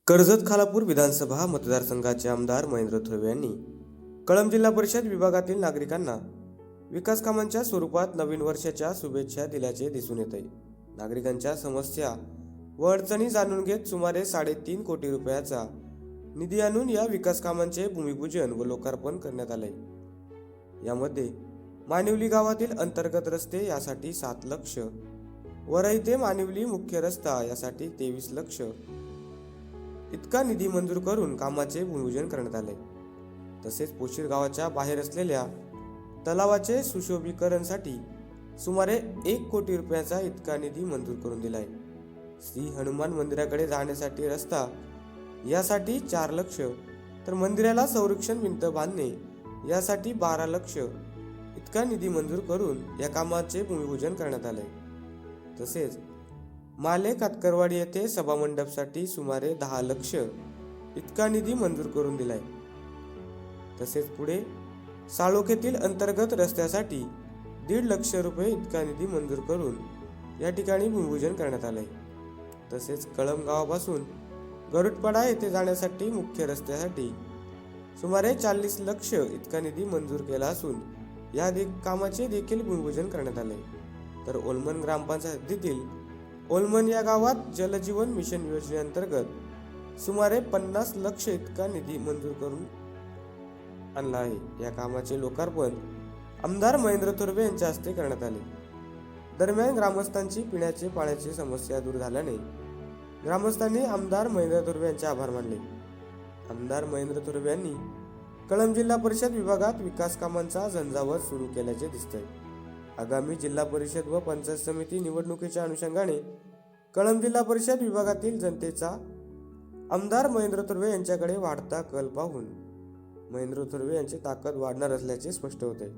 कर्जत-खालापूर विधानसभा मतदारसंघाचे आमदार महेंद्र थोरवे यांनी कळंब जिल्हा परिषद विभागातील नागरिकांना विकास कामांच्या स्वरूपात नवीन वर्षाच्या शुभेच्छा दिल्याचे दिसून येते। नागरिकांच्या समस्या व अडचणी जाणून घेत सुमारे 3.5 कोटी रुपयाचा निधी आणून या विकास कामांचे भूमिपूजन व लोकार्पण करण्यात आले। यामध्ये मानिवली गावातील अंतर्गत रस्ते यासाठी 7 लक्ष, वरई ते मानिवली मुख्य रस्ता यासाठी 23 लक्ष इतका निधी मंजूर करून कामाचे भूमिपूजन करण्यात आले। तसेच पोशीर गावाच्या बाहेर असलेल्या तलावाचे सुशोभीकरणसाठी सुमारे 1 कोटी रुपयाचा इतका निधी मंजूर करून दिलाय। श्री हनुमान मंदिराकडे जाण्यासाठी रस्ता यासाठी 4 लक्ष, तर मंदिराला संरक्षण भिंत बांधणे यासाठी 12 लक्ष इतका निधी मंजूर करून या कामाचे भूमिपूजन करण्यात आले। तसेच माले कातकरवाडी येथे सभामंडपसाठी सुमारे 10 लक्ष इतका निधी मंजूर करून दिलाय। तसेच पुढे साळोखेतील अंतर्गत रस्त्यासाठी 1.5 लक्ष रुपये इतका निधी मंजूर करून या ठिकाणी भूमिपूजन करण्यात आले। तसेच कळंब गावापासून गरुडपाडा येथे जाण्यासाठी मुख्य रस्त्यासाठी सुमारे 40 लक्ष इतका निधी मंजूर केला असून या कामाचे देखील भूमिपूजन करण्यात आले। तर ओलमन ग्रामपंचायत हद्दीतील ओलमन या गावात जलजीवन मिशन योजनेअंतर्गत सुमारे 50 लक्ष इतका निधी मंजूर करून आणला आहे। या कामाचे लोकार्पण आमदार महेंद्र थोरवे यांच्या हस्ते करण्यात आले। दरम्यान ग्रामस्थांची पिण्याचे पाण्याची समस्या दूर झाल्याने ग्रामस्थांनी आमदार महेंद्र थोरवे यांचे आभार मानले। आमदार महेंद्र थोरवे यांनी कळंब जिल्हा परिषद विभागात विकास कामांचा झंझावात सुरू केल्याचे दिसते। आगामी जिल्हा परिषद व पंचायत समिती निवडणुकीच्या अनुषंगाने कळंब जिल्हा परिषद विभागातील जनतेचा आमदार महेंद्र थोरवे यांच्याकडे वाढता कल पाहून महेंद्र थोरवे यांची ताकद वाढणार असल्याचे स्पष्ट होते।